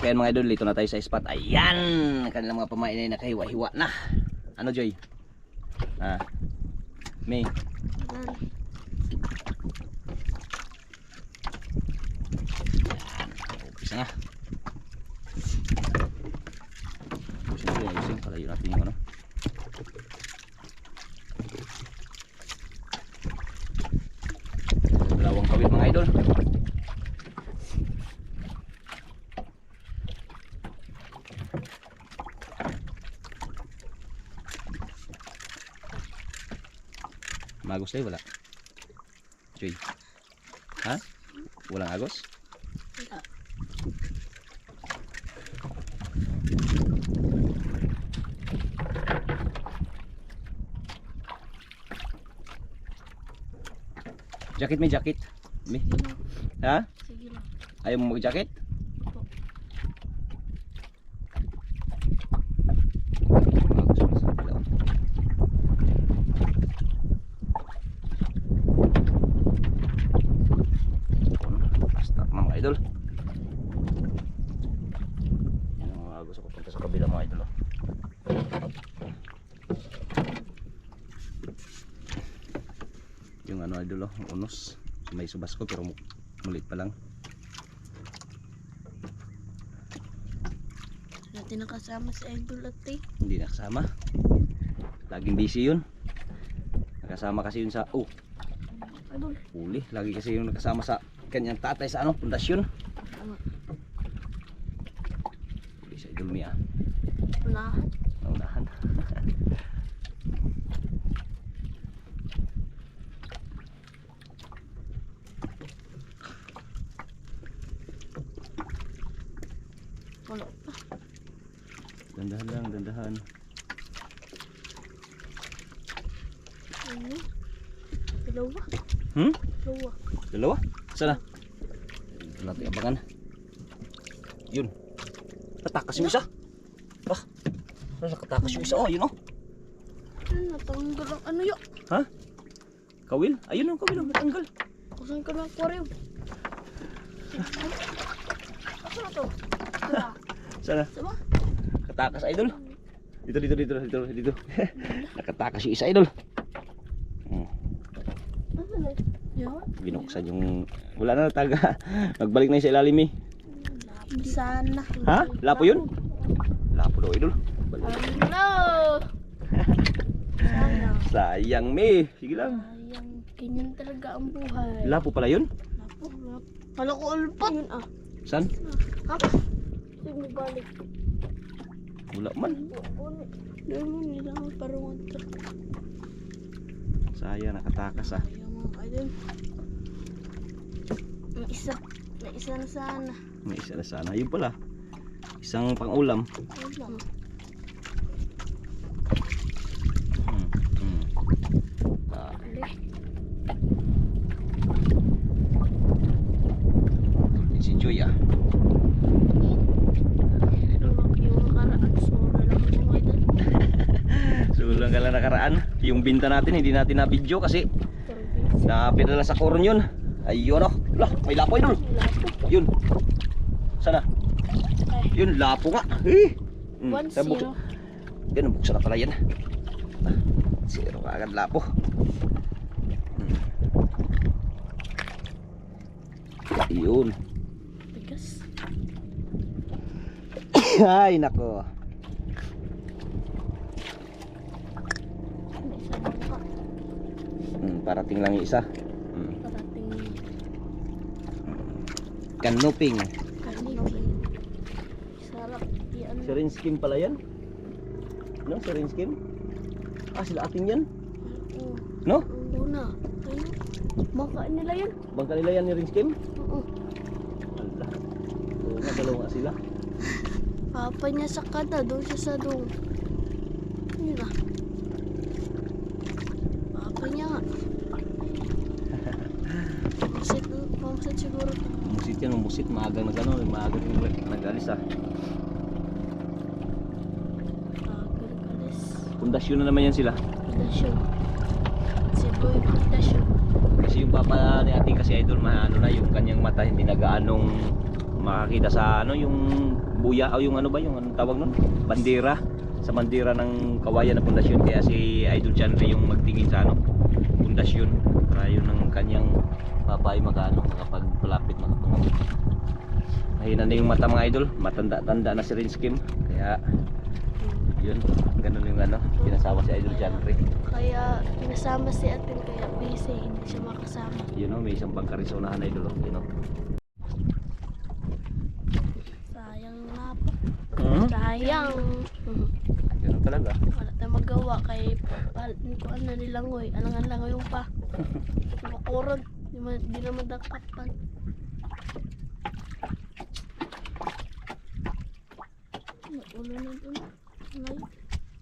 So yan mga idol, dito na tayo sa spot. Ayan, kanilang mga pamain ay nakahiwa-hiwa na. Ano Joy? May umpisa na. Umpisa na yung ising. Palayo natin yung ano. Dalawang kawit mga idol. Magos tayo wala? Joy. Ha? Walang agos? Wala. Jacket may jacket? May. Ha? Sige lang. Ayaw mo mag-jacket? Stop na mga idol. Yan ang mga gusto ko punta sa kabila mga idol. Yung ano idol, unos. May subas ko pero mulit pa lang. Natin nakasama si Idol at Hindi nakasama. Laging busy yun. Nakasama kasi yun sa Idol. huli. Lagi kasi yung nakasama sa kanyang tatay sa ano, pundasyon. Tama. Huli sa idol niya. Unahan. Naunahan. Wala pa. Dandahan lang, dandahan. Ano? Dalawa. Dalawa. Dalawa? Sana? Ito natin abangan. Yun. Natakas yung isa. Nakatakas yung isa. Yun Natanggal ang ano yun? Ha? Kawil? Ayun ang kawil. Natanggal. Kusan ka ng aquarium. Ano na to? Wala. Sana? Sama? Katakas idol. Dito. Nakatakas yung isa idol. Ano na? Yan? Binuksan yung... Wala na taga. Nagbalik na yung sa ilalim eh. Sana. Ha? Lapo yun? Lapo daw idol. Balik. Ano? Sayang. Sayang me. Sige lang. Sayang. Ganyan talaga ang buhay. Lapo pala yun? Lapo. Kala ko ulpat. Yun San? Hapa. Sige mo balik. Wala man. Doon mo nilang parungan to. Sayang nakatakas ah. Ayaw mga idol. May isa. May isa na sana. May isa na sana. Yun pala. Isang pang-ulam. Ulam. Ah, Ali. si Joy ah. Yung nakaraan. Sura lang yung idol. Sulang ka lang nakaraan. Yung binta natin hindi natin na video kasi napidala sa corn yun. Ayun oh. Lah, may lapo yun. Yun. Sana? Yun, lapo nga. Buksan. Yan, buksan na pala yan. Zero ka agad lapo. Yun. Tigas. Ay, nako. May isa lang ka. Parating lang yung isa. Parating Kanuping. kanipin. Sarap. Yan. Sirin skim pala yan. No, sirin skim. Sila ating yan. Oo. No? Una. Ayun. Baka nila yan. Bangka nila yan ni rin skim. Oo. Allah. Oo nga, dalawa nga sila. Papa niya sa kada. Doon siya sa doon. Yun na. Papa niya nga. Pamasit siguro. Musit yan, musit. Maagang nag-ano, maagang nag-alis ah. Gagalis. Pundasyon na naman yan sila. Pundasyon. Si Boy, pundasyon. Kasi yung papa ni ating kasi idol, ano na yung kanyang mata hindi nagaanong makakita sa ano yung buya o yung ano ba yung anong tawag nun? Bandera. Sa bandera ng Kawayan na pundasyon, kaya si Idol Chanre yung magtingin sa ano pundasyon para yun ang kanyang papay makapagpalapit makapangabot. Mahina na yung mata mga idol, matanda-tanda na si Rins Kim, kaya yun, ganun yung ano pinasama si Idol Chanre. Kaya pinasama si Atin kaya busy, hindi siya makasama. Yun o, may isang bangka rin sa unahan idol, yun o. Sayang nga po. Hmm? Sayang. Ganun talaga. Wala tayong magawa kay kuan na nilangoy. Alangan lang yung pa. Makurod. Di naman dakapan. Ulo na dun.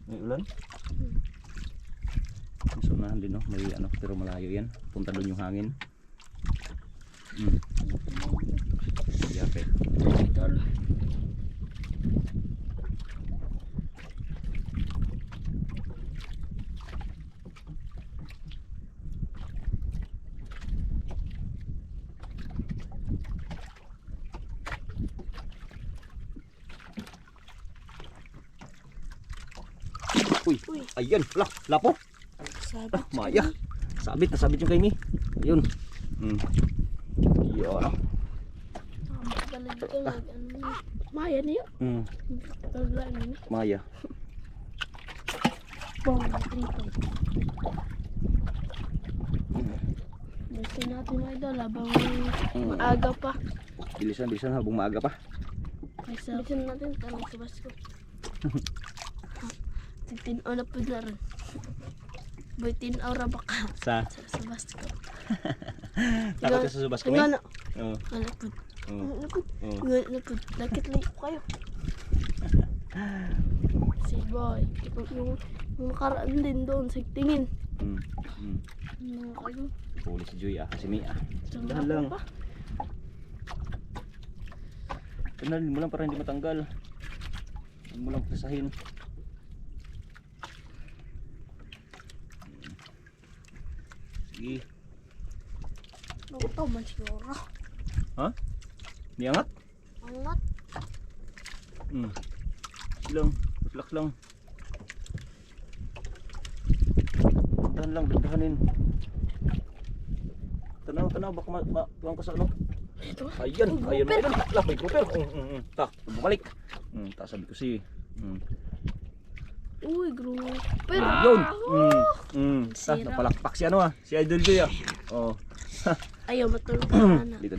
May ulan? Sa unahan din no, may ano, pero malayo yan. Punta doon yung hangin. Yape. Idol. Uy, ayan, lapo. Sabi. Maya. Sabit yung kay Mi. Ayun. Yun. Maya niyo. Maya. Bong, trito. Gusto natin mga idol habang maaga pa. Bilisan habang maaga pa. Bilisan natin tanong sa basko. Tinaw na po na rin. Boy, tinaw ra baka Sa basko. takot ka sa subas kami? Nga na. Oo. Nga na po. Oo. Nga na po. Lakit lang po kayo. Si Boy. Yung nakaraan din doon sa tingin. Ano kayo? Huli si Joy si Mi Tanda Dahan lang. pa. Kanalin mo lang para hindi matanggal. Huwag mo lang pasahin. Sige. Ito man siguro. Ha? Niangat? Angat. Silang, relax lang. Dahan lang, dahanin. Tanaw, baka tuwang ka sa ano. Ito. Ayan, May ayan, grouper. ayan. May grouper. Tak, bumalik. Tak, sabi ko si. Uy, grouper. Yun. Tak, Sira. napalakpak si ano si Idol Joy Oh. Ayaw, matulog ka na. Dito.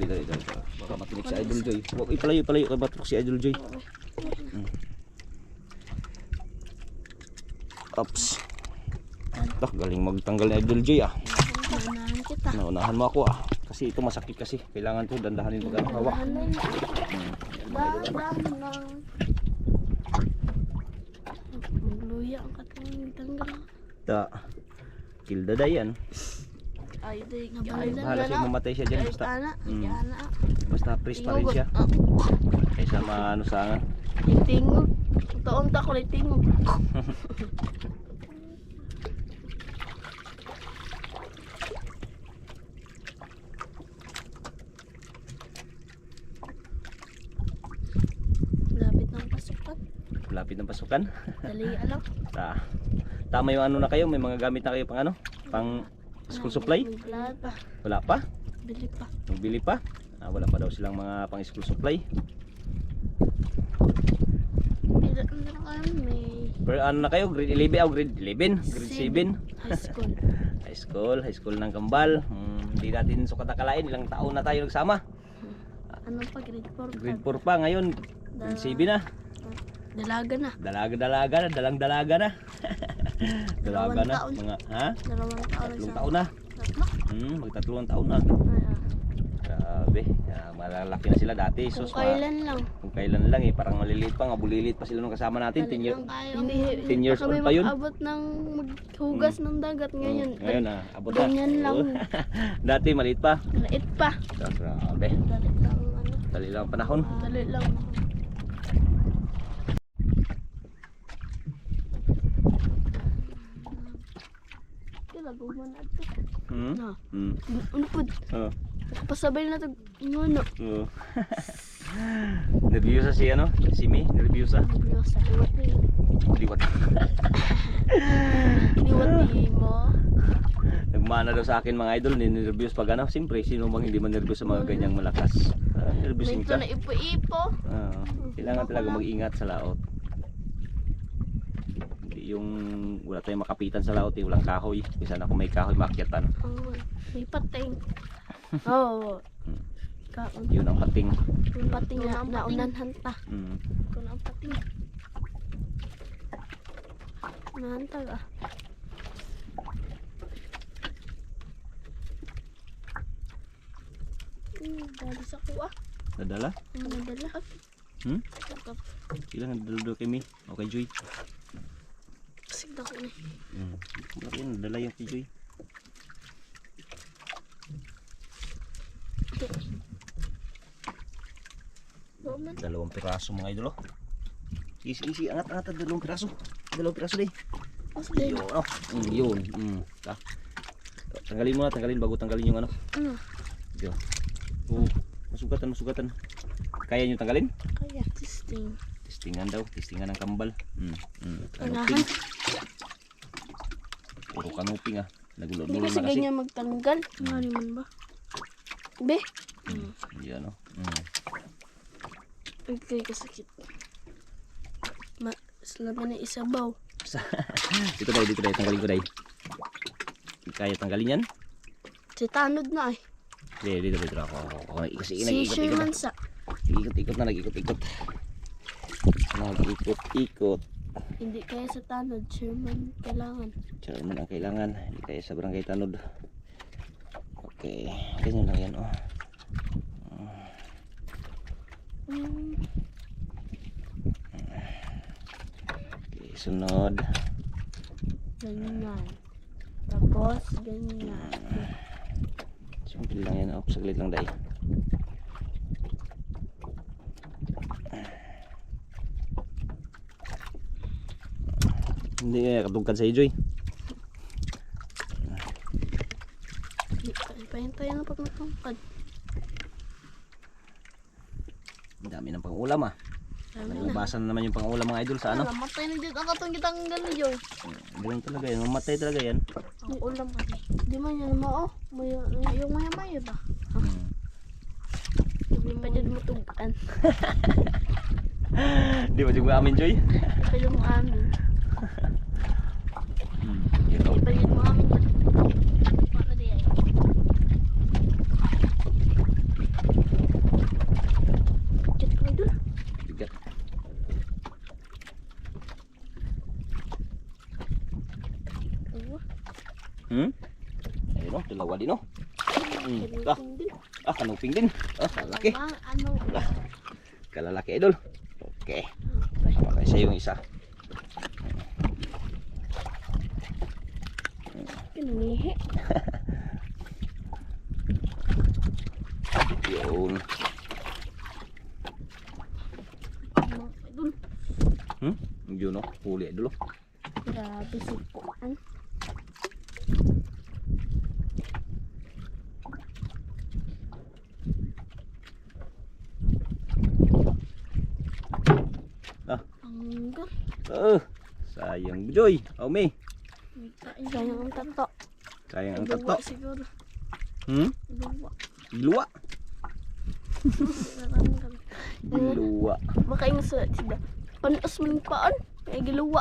Baka matinik si Idol Joy. Huwag ipalayo kay batok si Idol Joy. Ops. Tak, galing magtanggal ni Idol Joy Manahan kita. Naunahan mo ako Kasi ito masakit kasi. Kailangan to dandahanin pag ano hawak. Dahan lang. Magluya ang katong tanggal. Ta. Kildada yan. Ay, day Bahala siya mamatay siya dyan. Basta, Ana. basta freeze pa rin siya. Kaysa maano sa nga. Tingog. Taon ta ko tingog. Lapit ng pasukan. Dali alam. Tama yung ano na kayo. May mga gamit na kayo pang ano? Pang school supply? Wala pa. Wala pa? Bili pa. Magbili pa? Wala pa daw silang mga pang school supply. Pero may Pero ano na kayo? Grade 11 o grade 11? Grade 7? high school. High school ng Kambal. Hindi natin sukat nakalain. Ilang taon na tayo nagsama. Ano pa? Grade 4 pa. Grade 4 pa. Ngayon, grade 7 na. Dalaga na. Dalaga na. Dalang-dalaga na. Dalaga na. Taon. Mga, ha? 2 taon. 3 taon na. Tatlo? Mag-3 taon na. Grabe. Malalaki na sila dati. Kung Sus, kailan lang. kung kailan lang parang maliliit pa nga, bulilit pa sila nung kasama natin. 10 years. Hindi 10 years kami old pa yun. abot ng maghugas ng dagat ngayon. Ngayon abot na. Ganyan lang. Dati maliit pa. Maliit pa. Grabe. Dali lang ano. Dali lang panahon. Dali lang. Laguman na ito. Hmm? Na. Hmm. Ano po? Oh. Pasabay na ito. Ano? Oh. Nervyosa si ano? Si May, nervyosa. Nervyosa. Liwat ni. Liwat. Liwat ni mo. Nagmana daw sa akin mga idol, nervyos pag ano. Siyempre, sino bang hindi man nervyos sa mga ganyang malakas? Nervyosing Medyo ka. na ipo-ipo. Kailangan talaga mag-ingat sa laot. Hindi yung wala tayong makapitan sa laot eh, walang kahoy. Bisa na kung may kahoy makyatan. May pating. Oo. Kaon. Yun ang pating. Yung pating na naunanhan ta. Mm. Kung ang pating. Nahantag ah. Dali sa kuha. Nadala? Nadala. Hmm? Ilang nadala daw kay May? O kay Joy? Sigda ko ni. Bakit yun? Nadala yung kay Joy. Roman. 2 piraso mga idol. Easy, angat, 2 piraso. 2 piraso deh. Mas din. Yun, oh. Yun. Tanggalin mo na, bago tanggalin yung ano. Yun. Masugatan. Kaya nyo tanggalin? Kaya testing. Testingan ng kambal. Unahan. Puro kanuping ah. Hindi Nagulo-dulo kasi na kasi. ganyan magtanggal. Ano man ba? Be? Yan oh. Okay, kasakit. Salaman na isabaw. Dito dahil, tanggalin ko dahil. Kaya tanggalin yan? Si tanod na eh. Dito ako. Kasi Si Sherman nag-ikot-ikot. sa. Nag-ikot-ikot. Nag-ikot-ikot. Hindi kaya sa tanod, Sherman. Kailangan. Sherman ang kailangan. Hindi kaya sa barangay tanod. Okay. Ganyan lang yan oh. Okay, sunod. Ganyan. Tapos, ganyan. Simple lang yan oh. Saglit lang dahil. Hindi katungkad sa Joy. Pahintay na pag natungkad. Ang dami ng pang-ulam ah. Dami na. Naglabasan na naman yung pang-ulam mga idol sa ano. Matay na dito ang katong gitanggal ni Joy. Ganun talaga yan. Mamatay talaga yan. Ang ulam kami. Di man yan mo oh. Yung maya-maya ba? Hindi pa dyan mo tugaan. Di ba yung amin Joy? Hindi pa dyan mo amin. Yun oh. Hindi pa dyan mo amin. Wala di ay. Chat ko idol. Bigat. Ayun oh, dalawa din oh. Kanuping din. Kalaki. Ano? Kalalaki idol. Okay. Okay, sa yung isa. Kinulihi. Yun. Idol. Yun oh, huli idol oh. Grabe si Puan. Hanggang. Sayang Joy. Oh May. Sayang ang tato. Sayang ang Luwa tato. siguro. Luwa. Luwa. Naranggan. Luwa. Makaingat sa sida. Panos man yung paan. May giluwa.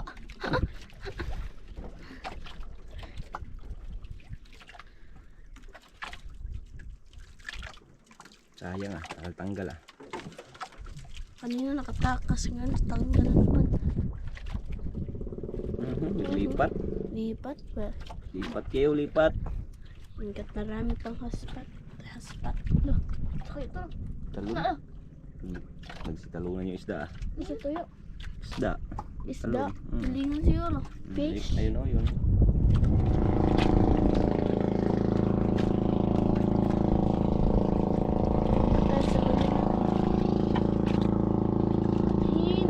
Sayang ah, tanggal ah. Kanina nakatakas nga. Tanggal na naman. Lipat. Lipat ba? Lipat kayo, lipat. Hanggat marami pang haspat. Haspat. Loh. Sakit ito. Talon. Ah, Nagsitalunan yung isda ah. isa tuyo. Isda. Isda. Talon. Lingon siguro. Fish. Ayun oh, yun. Tayo sa gabi na. Atin.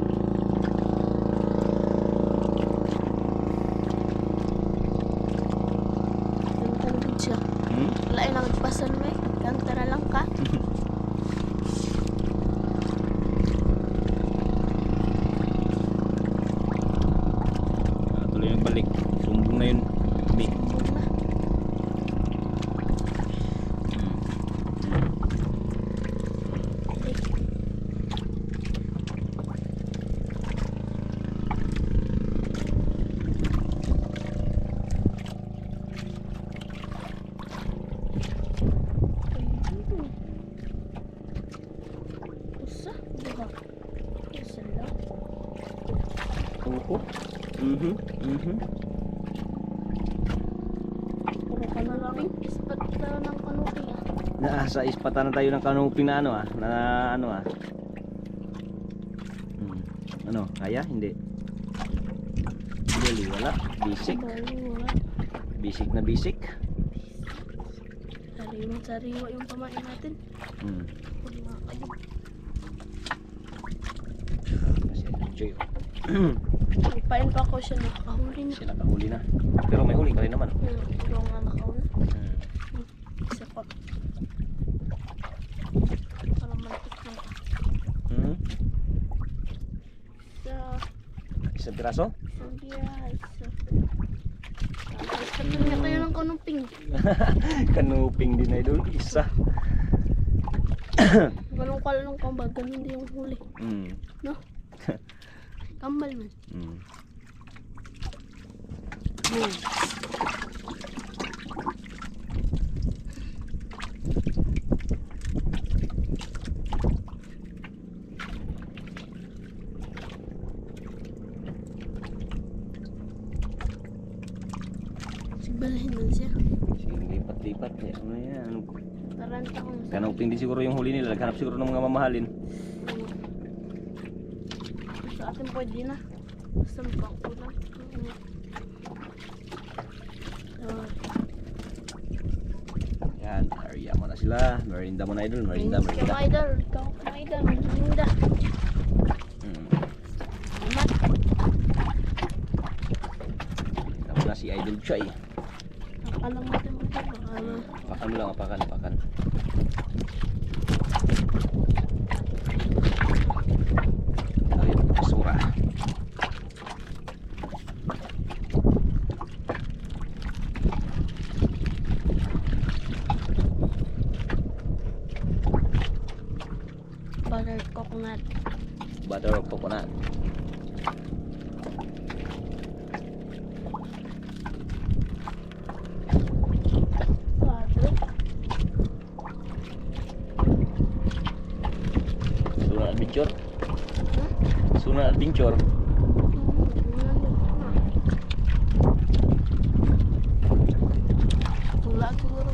Ganun siya. Wala yung nagpasan mo eh. Kanta na lang ka. Mhm. Mhm. Puro kanuping. Ispat na ng kanuping ah. Nasa ispatan na tayo ng kanuping na ano ah. Na ano ah. Ano? Kaya? Hindi. Bali, wala. Bisik. Bali, wala. Bisik na bisik. Sariwa yung pamain natin. Huli mga kayo. Kasi enjoy. Ipain pa ako siya nakahuli na. Siya nakahuli na. Pero may huli ka rin naman. Pero nga nakahuli. Isa pa. Para malapit na. Isang piraso? Isang piraso. Sabi niya kayo ng kanuping. Kanuping din idol. Isa. Ganun pala ng kambal. Ganun din yung huli. No? Kambal man. Sigbalhin man siya. Sige, lipat-lipat. Ano yan? Taranta ko na. Kanuping din siguro yung huli nila. Naghanap siguro ng mga mamahalin. Sa atin pwede na. Basta magpakulang. Yan. Area mo na sila. Merinda mo na idol. Merinda, Ikaw merinda. idol. Ikaw idol. Merinda. Salamat. Tapos na si Idol Choy. Nakalang natin mo ito. Apakan mo lang. Apakan. Apakan. Ayun. Basura. Butter coconut. Butter of coconut. Butter. Sunod adventure. Sunod adventure. Tula siguro.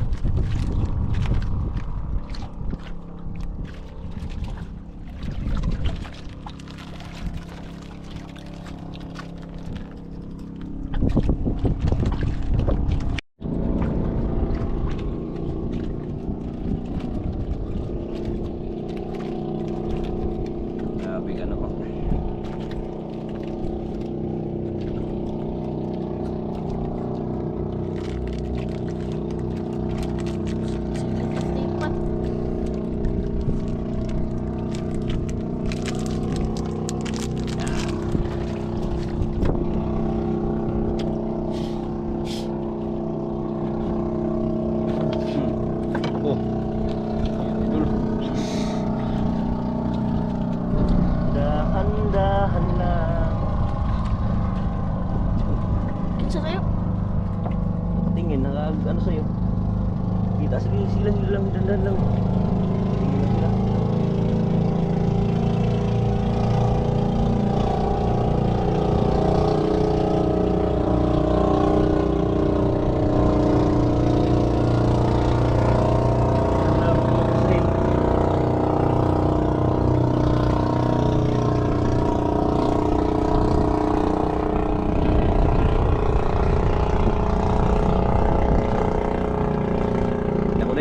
Grabe ka naman. Lipat-lipat. Oh. Idol. Dahan-dahan lang. Isa kayo. Tingin, ano sa'yo? Kita sila lang, dandan lang. Tingin lang sila.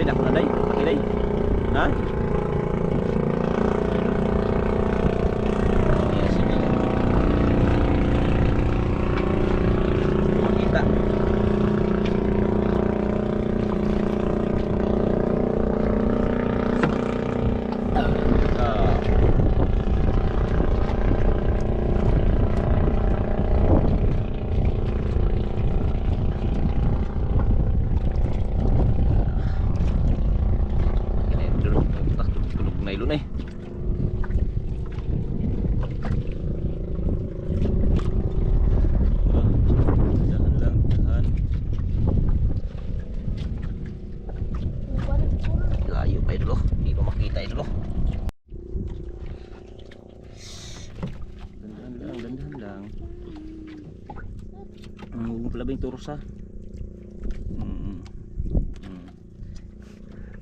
Dako na day. Day. Ha? Yes, sige. Makita. Nailon eh. Dahan lang, dahan. Layo pa idol. Hindi ko makita idol. Dandan lang, dandan lang. labing tursa.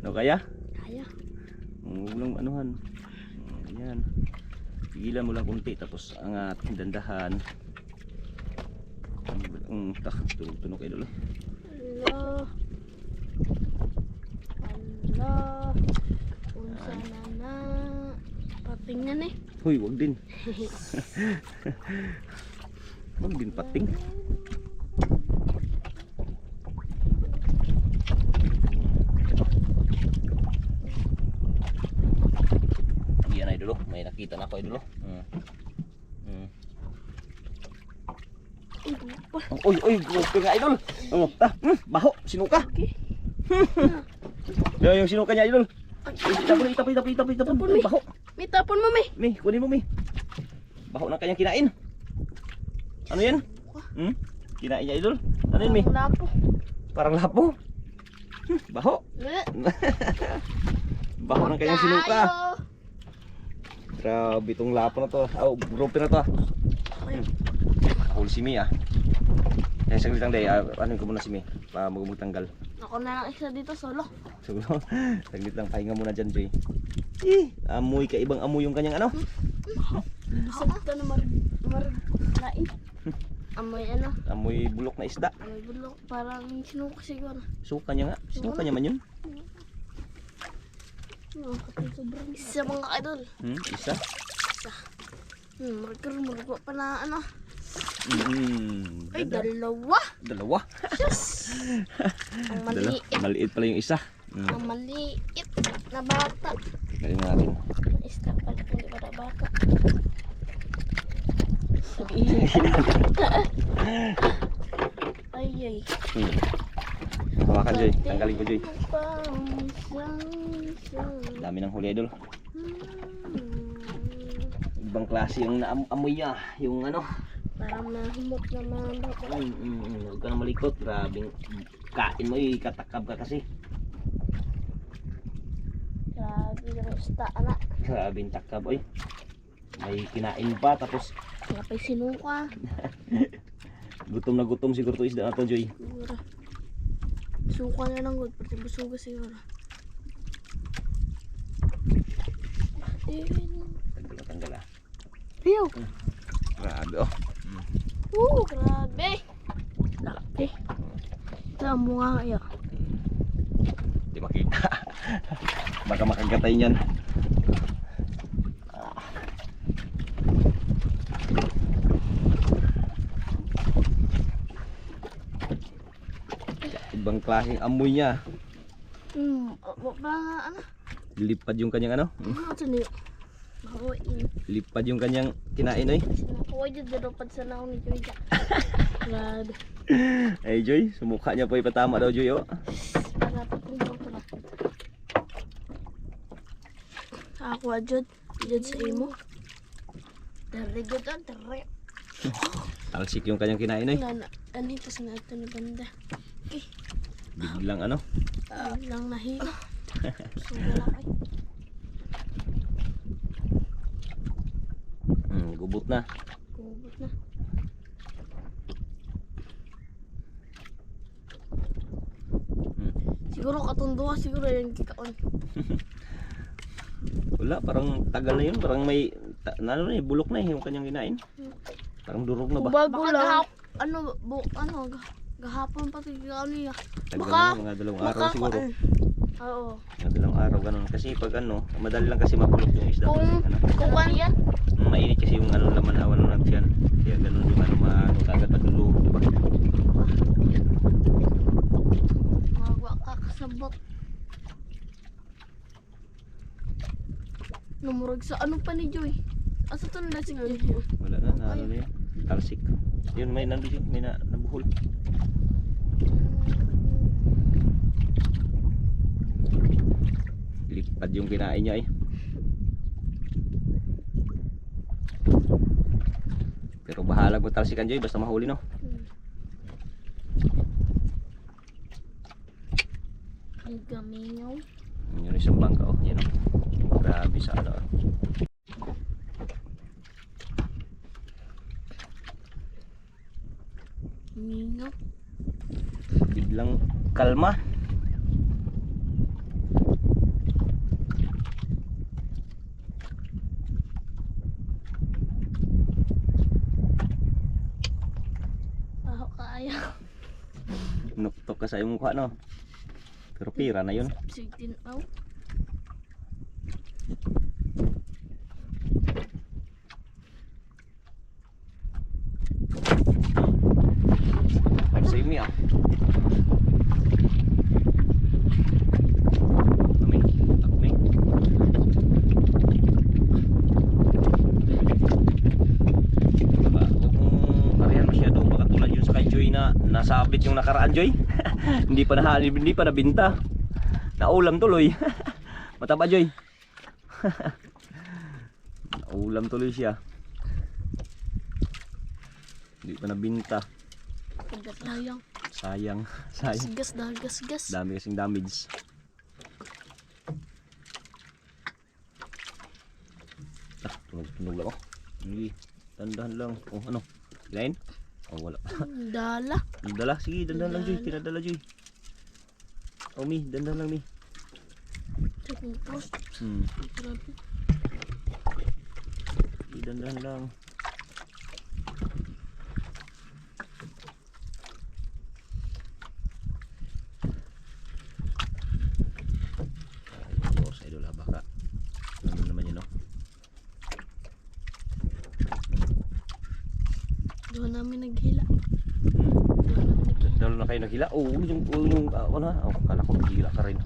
No kaya? Kaya. Huwag lang anuhan. Yan. Pigilan mo lang kunti tapos angat, dandahan. Tunog kayo dulu. Hello. Hello. Unsa na pating na ni. Huy, wag din. Wag din pating. Yan ay dulo, may nakita na ako ay dulo. Uy, uy, gusto nga idol. Baho, sinuka. Okay. Yung sinuka niya idol. Tapon, baho. May tapon mo, may. Mi, kunin mo mi. Baho na kanyang kinain. Ano yan? Kinain niya idol. Ano yan mi? Lapo. Parang lapo. Baho. Baho ng kanyang sinuka. Grabe itong lapo na to. Grupo na to. Nakahuli si Mi ah. Eh, saglit lang day. Ano ko muna si Mi? Magtanggal. Ako na lang isa dito solo. Siguro, saglit lang. Pahinga muna dyan, Joy. Amoy, kaibang amoy yung kanyang ano. Bisag ito na marlain. Amoy ano? Amoy bulok na isda. Amoy bulok. Parang sinuka siguro. Suka niya nga. Suka niya man yun. Sobrang isa mga idol. Isa. Maragwa pa na ano. Ay, Ganda. dalawa. Yes. Ang maliit. Maliit pala yung isa. Ang maliit na bata. Galing natin. Isda pala, hindi pa na bata. Ay, ay. Hawakan, Joy. Tanggalin ko, Joy. Dami ng huli, idol. Ibang klase yung naamoy niya. Yung ano. Parang nahimot na mga bata. Huwag ka na malikot. Grabing kain mo, katakab ka kasi. Grabe na isda, anak. Grabing takab, oy. May kinain pa, tapos Napay sinuka. gutom na gutom siguro to isda na to, Joy. Siguro. Suka na lang good. Pati busuga siguro. Tanggal ah. Piyo. Grabe, oh. Grabe. Laki. Ito ang bunga kaya. Hindi makita. Baka makagatay niyan. Ibang klaseng amoy niya. Parang ano? Lipad yung kanyang ano? Ano ito niyo? Makuwain. Lipad yung kanyang kinain, oy. Sinakuha dyan, dalupad sa naong ni Joy. Grabe. Ay, Joy, sumukha niya po ipatama daw, Joy, oh. Dapat kong pagkala. Ako adjud. Adjud sa imo. Dari ko to, dari. Talsik yung kanyang kinain, oy. Anitas na ito na banda. Okay. Biglang ano? Lang nahilo. Suga kay. Gubot na. Gubot na. Siguro katunduha siguro yung kikaon. Wala, parang tagal na yun. Parang may, ano na bulok na yung kanyang kinain. Parang durog na ba? Bago lang. Gahapon pa tigil niya. Tagal Baka, na, mga dalawang araw siguro. Oo. Mga dalawang araw, ganun. Kasi pag ano, madali lang kasi mabulok yung isda. Kung ano yan? Mainit kasi yung ano laman awan ng nagsiyan. Kaya ganun yung ano, agad magluluto, diba? Magwa ka kasabot. Namurag sa ano pa ni Joy? Asa to na si Joy? Wala na, ano na yun. Talsik. Yun, may nandun yun, may nabuhol. Lipad yung kinain niya eh. Pero bahala mo talsikan, Joy, basta mahuli, no? Ang gamingaw. Yun isang bangka, oh. Yan, oh. Grabe sa ano. Mingaw. kalma. Aho kaya. Nuktok ka sa iyong mukha, no? Pero pira na yun. Sitin aw. Ay, sa imi ah. Kami, ako mi. Huwag mong karihan masyado. Baka tulad yun sa kay Joy na nasabit yung nakaraan, Joy. hindi pa nabinta. Naulam tuloy. Mataba, Joy. Naulam tuloy siya. Hindi pa nabinta. Sayang. Sayang. Gas. Dami kasing damage. Tunog lang oh. Hindi. Dandahan lang. Oh, ano? Kinain? Oh, wala. Dala. Dala. Sige, dandahan lang, Joy. Pinadala, Joy. Oh, Mi. Dandahan lang, Mi. Tapos. Grabe. Sige, dandahan lang. Doon namin naghila. Doon namin naghila. Dalo na kayo naghila? Oo, yung ano ha? Oh, kala ko naghila ka rin.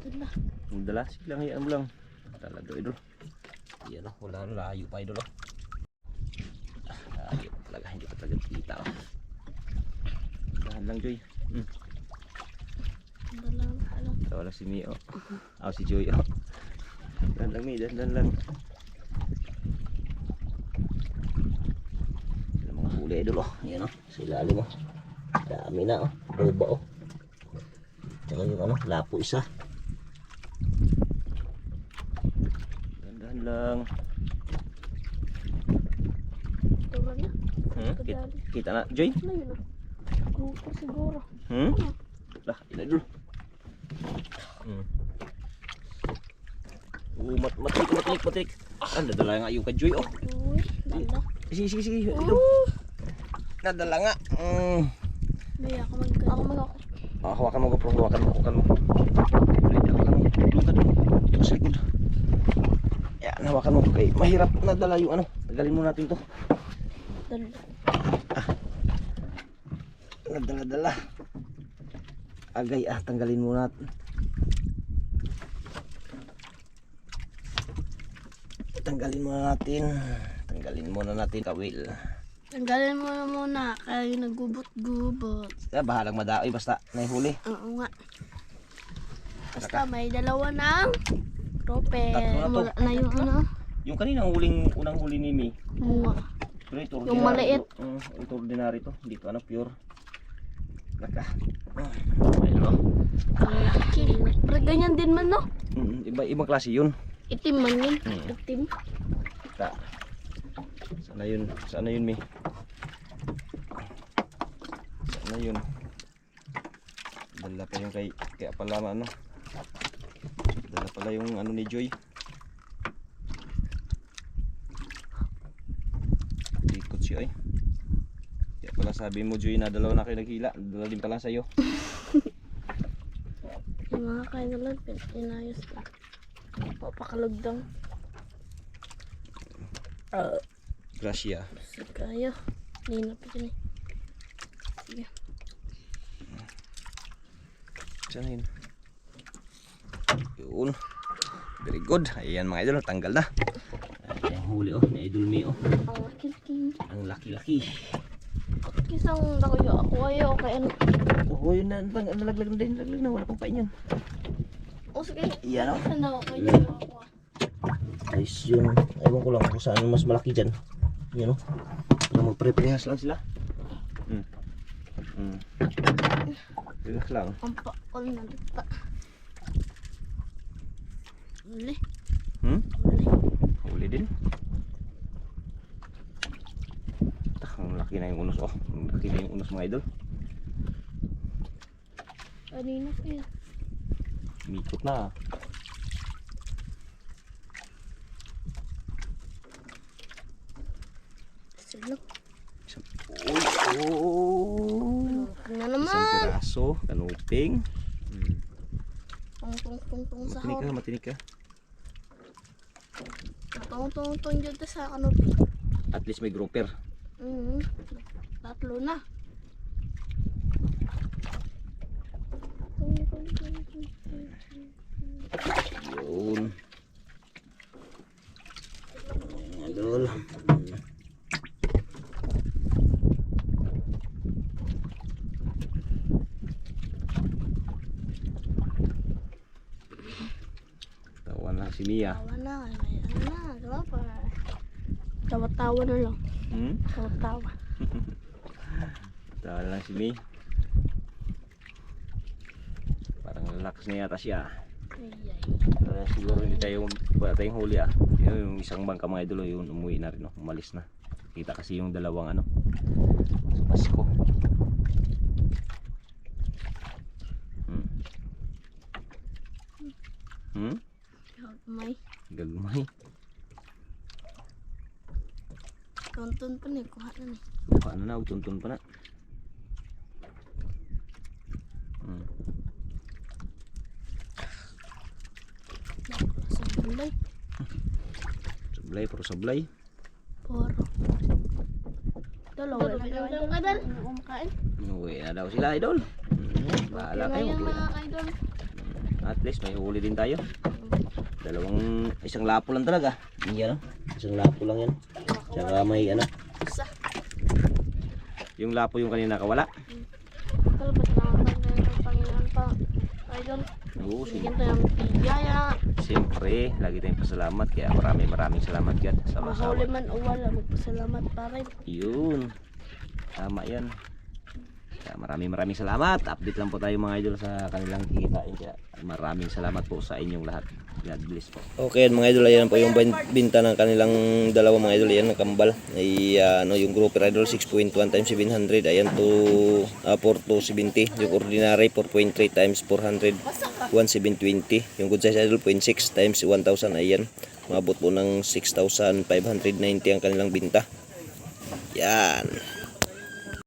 Dala. Dala, sige lang, hayaan mo lang. Dala do, idol. Yan o, wala na, layo pa, idol. Layo pa talaga, hindi pa talaga kita. Dahan lang, Joy. Dala. Wala si Mio. Si Joy. Dahan lang, Mi, dahan lang. Huli idol oh, yan oh, sa ilalim oh. Dami na oh, boba oh. Tsaka yung ano, lapo isa. Dandahan lang. Tura na. Kita na, Joy? Ano yun ah? Grupo siguro. Lah, yun idol. Matrik. Nadala nga yung ka Joy oh. Uy, dala. Sige, idol. Nadala nga. May ako mag-ako. Hawakan mo, GoPro. Hawakan mo. Hawakan mo. Ito sa likod. Yan, hawakan mo. Okay, mahirap nadala yung ano. Tagalin mo natin to. Dala. Nadala. Agay tanggalin mo natin. Tanggalin muna natin kawil. Tanggalin mo na muna kaya nagubot-gubot. Bahalang madaoy basta naihuli. Oo nga. Basta may dalawa ng rope. Tatlo na to. Wala na yung ano. Yung kanina unang huli ni Mi. Mga. Pero ito Yung maliit. Ito ordinary to. Hindi to ano pure. Laka. Ayun oh. Ang laki. Pero ganyan din man no. Ibang klase yun. Itim man yun. Itim. Sana yun Mi. Sana yun. Dala pa yung kaya pala ano. Dala pala yung ano ni Joy. Ikot siya ay. Kaya pala sabi mo Joy na dalawa na kayo naghila. Dala din pala sa'yo. Yung mga kaya nalang inayos na. Papakalagdang. Gracia. Kaya. Ninapit yun eh. Sige. Sana yun. Yun. Very good. Ayan mga idol. Tanggal na. Ayan huli oh. Ni Idol Mi oh. Ang laki-laki. Ang laki-laki. Kisang nakuyo ako ayaw kay ano. Oo yun na. Nalaglag na din. Nalaglag na. Wala pang pain yan. O sige. Iyan oh. Ano ako kayo ako. Guys yun. Ewan ko lang kung saan mas malaki dyan. Yan oh. Kaya magpare-parehas lang sila. Relax lang. Ang paol na lupa. Uli. Huli din. Ang laki na yung unos oh. Ang laki na yung unos mga idol. Kanina pa yan. Mikot na. Sila. Oh! Na Isang naman. piraso, kanuping. Tungtong sa Matinig ka, hawak. matinig ka. Tungtong dyan sa kanopi. At least may grouper. Tatlo na. Yun. Idol. Tawan lang si Mia. Tawa na. May ano na. Diba pa? Tawa-tawa na lang. Tawa-tawa. Tawan lang si Mia. Parang relax na yata siya. Ayay. Kaya siguro hindi tayo wala tayong huli ah. Yung isang bangka mga idol yun umuwi na rin no? Umalis na. Kita kasi yung dalawang ano sa Pasko. May Gagmay. tuntun pa na. Kuha na na. Paano na? Tuntun pa na. Sablay. Sablay, puro sablay. Poro. Dalawa. Dalawa ka dal. Kumakain. Uwi na daw sila idol. Bahala kayo. Ngayon Uwi na. mga kaidol. At least may huli din tayo. Isang lapo lang talaga. Yan, isang lapo lang yan. Tsaka may ano, Isa. yung lapo yung kanina kawala. Kalabas na ang Panginoon pa. Idol. Oo, Bigyan tayo ng biyaya. siyempre, lagi tayong pasalamat. Kaya maraming salamat God. Sama-sama. Mahuli man o wala. Magpasalamat pa rin. Yun. Tama yan. Kaya maraming salamat. Update lang po tayo mga idol sa kanilang kikitain. Kaya maraming salamat po sa inyong lahat. God bless po. Okay mga idol, ayan po yung binta ng kanilang dalawang mga idol. Ayan, kambal. Ay, yung grouper idol 6.1 times 700. Ayan to 4,270. Yung ordinary 4.3 times 400. 1,720. Yung good size idol 0.6 times 1,000. Ayan. Mabot po ng 6,590 ang kanilang binta. Yan.